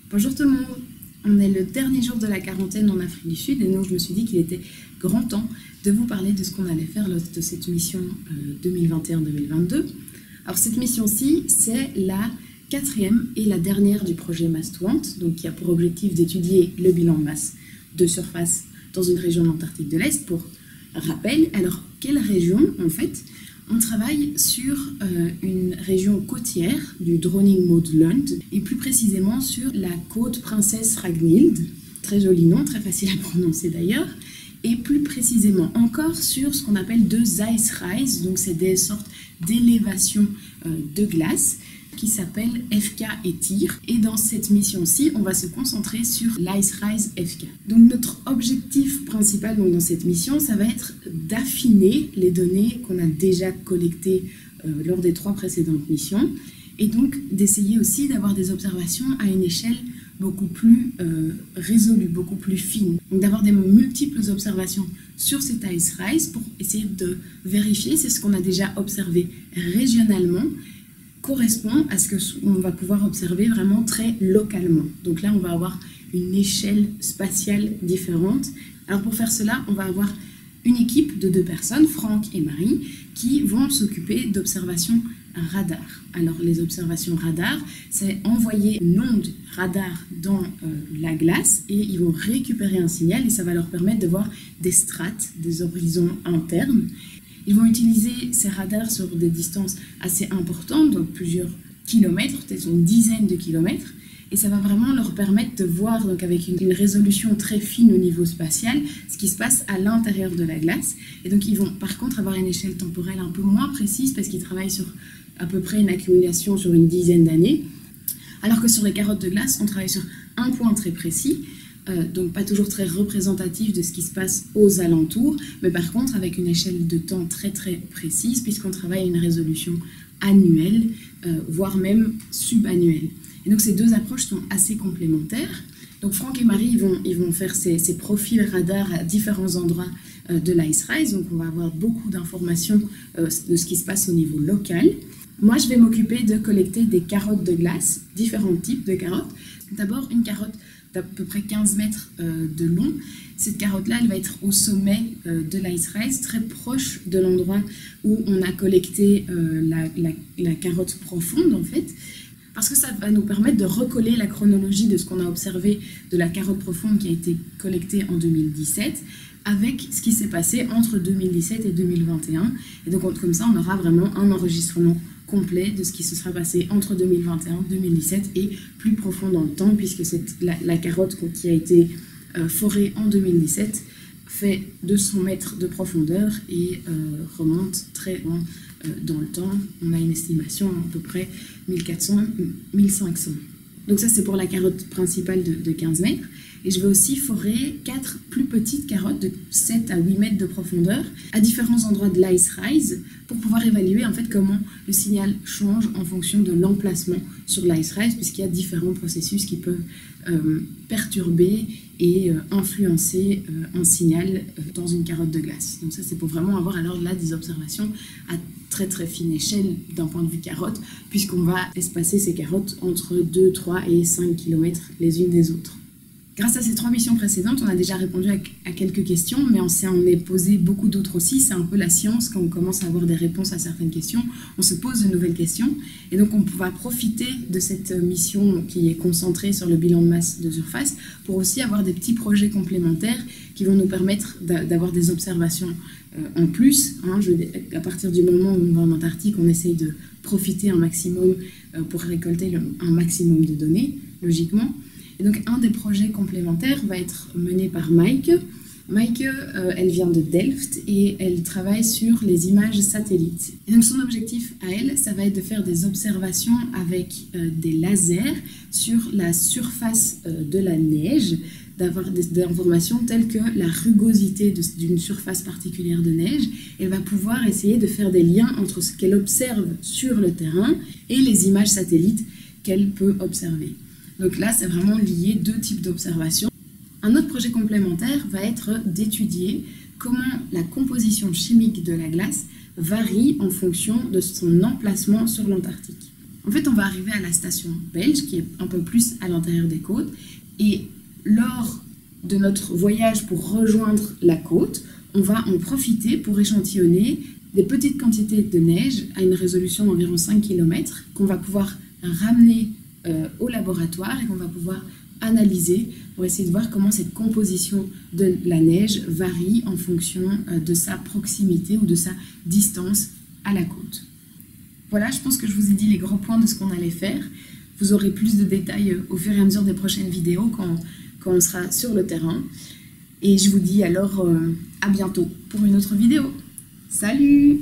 Bonjour tout le monde, on est le dernier jour de la quarantaine en Afrique du Sud et donc je me suis dit qu'il était grand temps de vous parler de ce qu'on allait faire lors de cette mission 2021-2022. Alors cette mission-ci, c'est la quatrième et la dernière du projet Mass2Want, donc qui a pour objectif d'étudier le bilan de masse de surface dans une région de l'Antarctique de l'Est. Pour rappel, alors quelle région en fait? On travaille sur une région côtière du Dronning-Maud-Land et plus précisément sur la côte Princesse Ragnhild, très joli nom, très facile à prononcer d'ailleurs, et plus précisément encore sur ce qu'on appelle deux ice rise, donc c'est des sortes d'élévations de glace qui s'appellent FK et TIR. Et dans cette mission-ci, on va se concentrer sur l'Ice Rise FK. Donc notre objectif principal dans cette mission, ça va être d'affiner les données qu'on a déjà collectées lors des 3 précédentes missions, et donc d'essayer aussi d'avoir des observations à une échelle beaucoup plus résolue, beaucoup plus fine. Donc d'avoir des multiples observations sur cet Ice Rise pour essayer de vérifier si ce qu'on a déjà observé régionalement correspond à ce qu'on va pouvoir observer vraiment très localement. Donc là, on va avoir une échelle spatiale différente. Alors pour faire cela, on va avoir une équipe de 2 personnes, Franck et Marie, qui vont s'occuper d'observations radar. Alors les observations radar, c'est envoyer une onde radar dans la glace et ils vont récupérer un signal et ça va leur permettre de voir des strates, des horizons internes. Ils vont utiliser ces radars sur des distances assez importantes, donc plusieurs kilomètres, peut-être une dizaine de kilomètres, et ça va vraiment leur permettre de voir, donc avec une résolution très fine au niveau spatial, ce qui se passe à l'intérieur de la glace. Et donc ils vont par contre avoir une échelle temporelle un peu moins précise parce qu'ils travaillent sur à peu près une accumulation sur une dizaine d'années, alors que sur les carottes de glace, on travaille sur un point très précis, donc pas toujours très représentatif de ce qui se passe aux alentours, mais par contre avec une échelle de temps très très précise puisqu'on travaille à une résolution annuelle, voire même subannuelle. Et donc ces 2 approches sont assez complémentaires. Donc Franck et Marie ils vont faire ces profils radars à différents endroits de l'Ice Rise, donc on va avoir beaucoup d'informations de ce qui se passe au niveau local. Moi je vais m'occuper de collecter des carottes de glace, différents types de carottes. D'abord une carotte d'à peu près 15 mètres de long. Cette carotte-là, elle va être au sommet de l'Ice Rise, très proche de l'endroit où on a collecté la carotte profonde en fait, parce que ça va nous permettre de recoller la chronologie de ce qu'on a observé de la carotte profonde qui a été collectée en 2017 avec ce qui s'est passé entre 2017 et 2021. Et donc comme ça, on aura vraiment un enregistrement complet de ce qui se sera passé entre 2021 et 2017 et plus profond dans le temps, puisque la carotte qui a été forée en 2017 fait 200 mètres de profondeur et remonte très loin dans le temps. On a une estimation à peu près 1400-1500. Donc ça c'est pour la carotte principale de 15 mètres. Et je vais aussi forer 4 plus petites carottes de 7 à 8 mètres de profondeur à différents endroits de l'Ice Rise pour pouvoir évaluer en fait comment le signal change en fonction de l'emplacement sur l'Ice Rise, puisqu'il y a différents processus qui peuvent perturber et influencer un signal dans une carotte de glace. Donc ça c'est pour vraiment avoir alors là des observations à très très fine échelle d'un point de vue carotte, puisqu'on va espacer ces carottes entre 2, 3 et 5 km les unes des autres. Grâce à ces 3 missions précédentes, on a déjà répondu à quelques questions, mais on s'en est posé beaucoup d'autres aussi. C'est un peu la science, quand on commence à avoir des réponses à certaines questions, on se pose de nouvelles questions. Et donc on va profiter de cette mission qui est concentrée sur le bilan de masse de surface pour aussi avoir des petits projets complémentaires qui vont nous permettre d'avoir des observations en plus. À partir du moment où on va en Antarctique, on essaye de profiter un maximum pour récolter un maximum de données, logiquement. Et donc un des projets complémentaires va être mené par Maike. Maike, elle vient de Delft et elle travaille sur les images satellites. Et donc son objectif à elle, ça va être de faire des observations avec des lasers sur la surface de la neige, d'avoir des informations telles que la rugosité d'une surface particulière de neige. Elle va pouvoir essayer de faire des liens entre ce qu'elle observe sur le terrain et les images satellites qu'elle peut observer. Donc là, c'est vraiment lié 2 types d'observations. Un autre projet complémentaire va être d'étudier comment la composition chimique de la glace varie en fonction de son emplacement sur l'Antarctique. En fait, on va arriver à la station belge, qui est un peu plus à l'intérieur des côtes. Et lors de notre voyage pour rejoindre la côte, on va en profiter pour échantillonner des petites quantités de neige à une résolution d'environ 5 km qu'on va pouvoir ramener au laboratoire et qu'on va pouvoir analyser pour essayer de voir comment cette composition de la neige varie en fonction de sa proximité ou de sa distance à la côte. Voilà, je pense que je vous ai dit les grands points de ce qu'on allait faire. Vous aurez plus de détails au fur et à mesure des prochaines vidéos quand on sera sur le terrain. Et je vous dis alors à bientôt pour une autre vidéo. Salut!